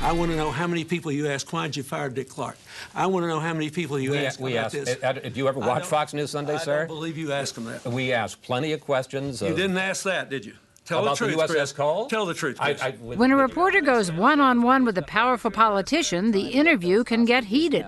I want to know how many people you asked, why did you fire Dick Clark? I want to know how many people you asked about this. Did you ever watch Fox News Sunday, sir? I don't believe you asked them that. We asked plenty of questions. You didn't ask that, did you? Tell about the truth, the USS Chris. Cole? Tell the truth, Chris. When a reporter goes one-on-one with a powerful politician, the interview can get heated.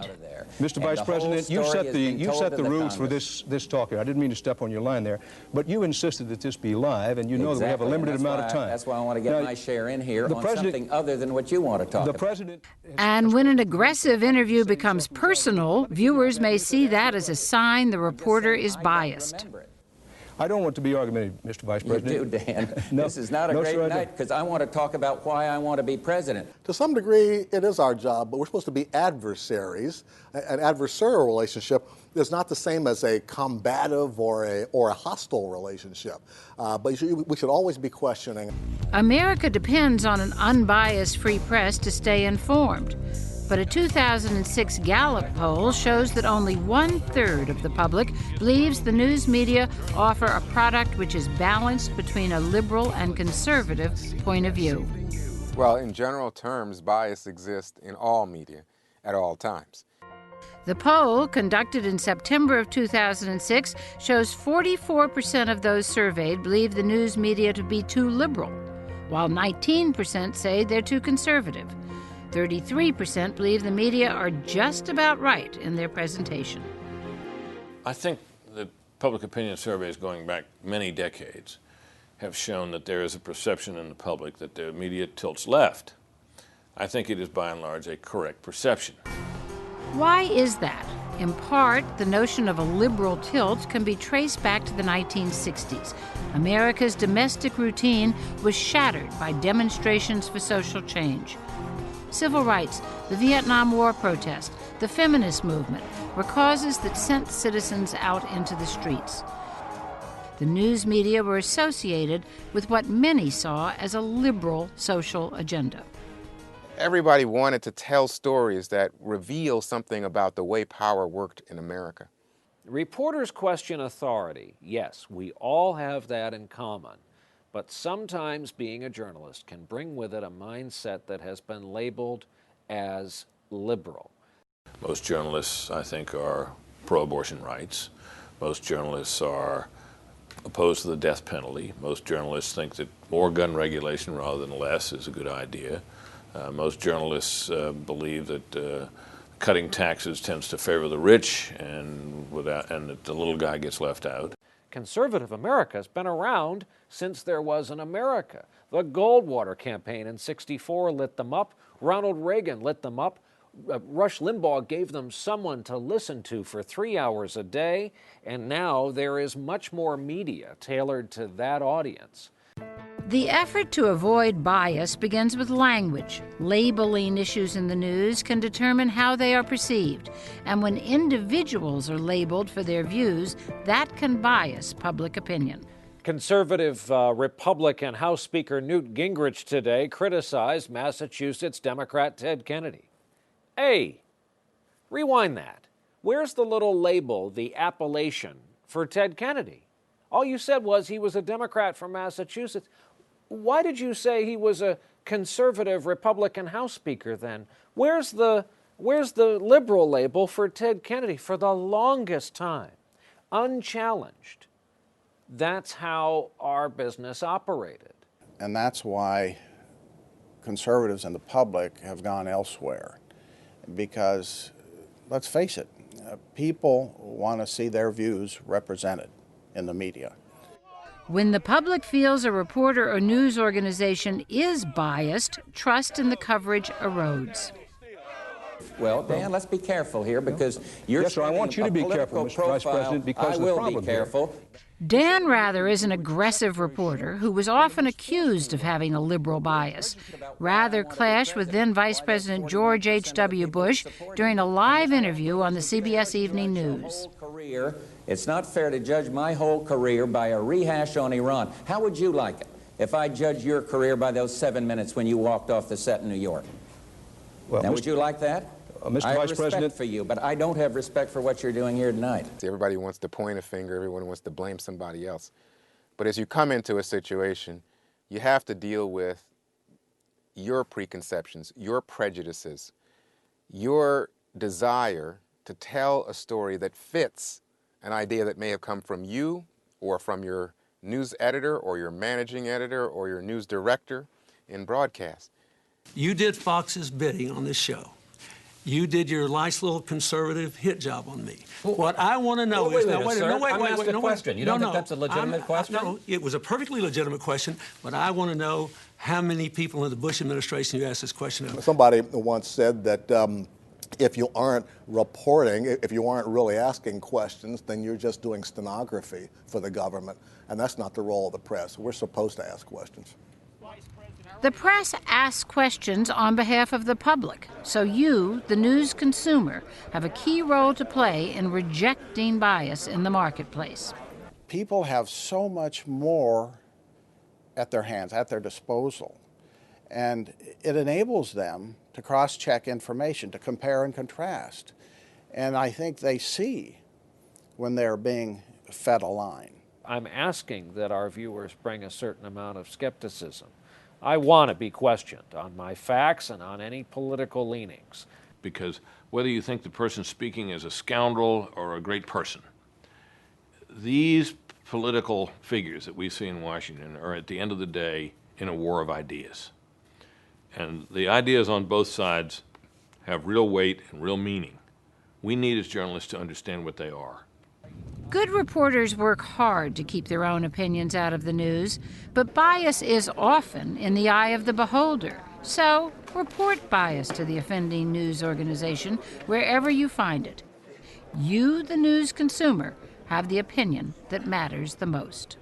Mr. Vice President, you set the rules for this talk here. I didn't mean to step on your line there, but you insisted that this be live, and you know that we have a limited amount of time. That's why I want to get my share in here on something other than what you want to talk about. And when an aggressive interview becomes personal, viewers may see that as a sign the reporter is biased. I don't want to be argumentative, Mr. Vice President. You do, Dan. No, this is not a great night because I want to talk about why I want to be president. To some degree, it is our job, but we're supposed to be adversaries. An adversarial relationship is not the same as a combative or a hostile relationship. But we should always be questioning. America depends on an unbiased free press to stay informed. But a 2006 Gallup poll shows that only 1/3 of the public believes the news media offer a product which is balanced between a liberal and conservative point of view. Well, in general terms, bias exists in all media at all times. The poll, conducted in September of 2006, shows 44% of those surveyed believe the news media to be too liberal, while 19% say they're too conservative. 33% believe the media are just about right in their presentation. I think the public opinion surveys going back many decades have shown that there is a perception in the public that the media tilts left. I think it is by and large a correct perception. Why is that? In part, the notion of a liberal tilt can be traced back to the 1960s. America's domestic routine was shattered by demonstrations for social change. Civil rights, the Vietnam War protest, the feminist movement were causes that sent citizens out into the streets. The news media were associated with what many saw as a liberal social agenda. Everybody wanted to tell stories that reveal something about the way power worked in America. Reporters question authority. Yes, we all have that in common. But sometimes being a journalist can bring with it a mindset that has been labeled as liberal. Most journalists, I think, are pro-abortion rights. Most journalists are opposed to the death penalty. Most journalists think that more gun regulation rather than less is a good idea. Most journalists believe that cutting taxes tends to favor the rich and that the little guy gets left out. Conservative America has been around since there was an America. The Goldwater campaign in '64 lit them up. Ronald Reagan lit them up. Rush Limbaugh gave them someone to listen to for 3 hours a day. And now there is much more media tailored to that audience. The effort to avoid bias begins with language. Labeling issues in the news can determine how they are perceived. And when individuals are labeled for their views, that can bias public opinion. Conservative Republican House Speaker Newt Gingrich today criticized Massachusetts Democrat Ted Kennedy. Hey, rewind that. Where's the little label, the appellation for Ted Kennedy? All you said was he was a Democrat from Massachusetts. Why did you say he was a conservative Republican House Speaker then? Where's the liberal label for Ted Kennedy? For the longest time, unchallenged. That's how our business operated. And that's why conservatives and the public have gone elsewhere. Because, let's face it, people want to see their views represented in the media. When the public feels a reporter or news organization is biased, trust in the coverage erodes. Well, Dan, let's be careful here because you're yes, sir, I want you to be careful, Mr. Vice President, because I will be careful. Dan Rather is an aggressive reporter who was often accused of having a liberal bias. Rather clashed with then Vice President George H.W. Bush during a live interview on the CBS Evening News. It's not fair to judge my whole career by a rehash on Iran. How would you like it if I judged your career by those 7 minutes when you walked off the set in New York? Well, now, would you like that? Mr. I have Vice respect President, for you, but I don't have respect for what you're doing here tonight. Everybody wants to point a finger, everyone wants to blame somebody else. But as you come into a situation, you have to deal with your preconceptions, your prejudices, your desire to tell a story that fits an idea that may have come from you or from your news editor or your managing editor or your news director in broadcast. You did Fox's bidding on this show. You did your nice little conservative hit job on me. What I want to know is... I'm asking a question. You don't think that's a legitimate question? No, it was a perfectly legitimate question, but I want to know how many people in the Bush administration you asked this question of. Somebody once said that if you aren't reporting, if you aren't really asking questions, then you're just doing stenography for the government, and that's not the role of the press. We're supposed to ask questions. The press asks questions on behalf of the public, so you, the news consumer, have a key role to play in rejecting bias in the marketplace. People have so much more at their hands, at their disposal, and it enables them to cross-check information, to compare and contrast. And I think they see when they're being fed a line. I'm asking that our viewers bring a certain amount of skepticism. I want to be questioned on my facts and on any political leanings. Because whether you think the person speaking is a scoundrel or a great person, these political figures that we see in Washington are at the end of the day in a war of ideas. And the ideas on both sides have real weight and real meaning. We need as journalists to understand what they are. Good reporters work hard to keep their own opinions out of the news, but bias is often in the eye of the beholder. So report bias to the offending news organization wherever you find it. You, the news consumer, have the opinion that matters the most.